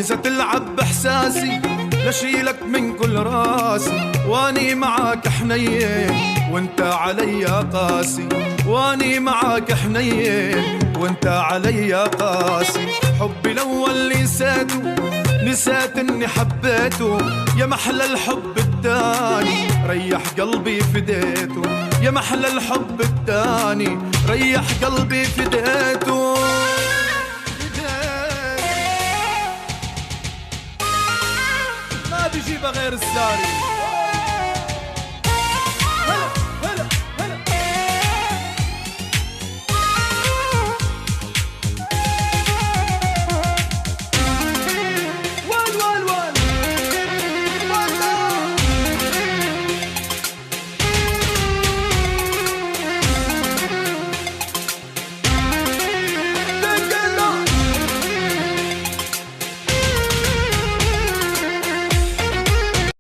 إذا تلعب بإحساسي لشيلك من كل راسي، واني معاك حنين وانت علي قاسي، واني معاك حنين وانت علي قاسي. حبي الأول نسيت اني حبيته، يا محلى الحب التاني ريح قلبي فديته، يا محلى الحب التاني ريح قلبي فديته. ما بيجيبها غير الساري.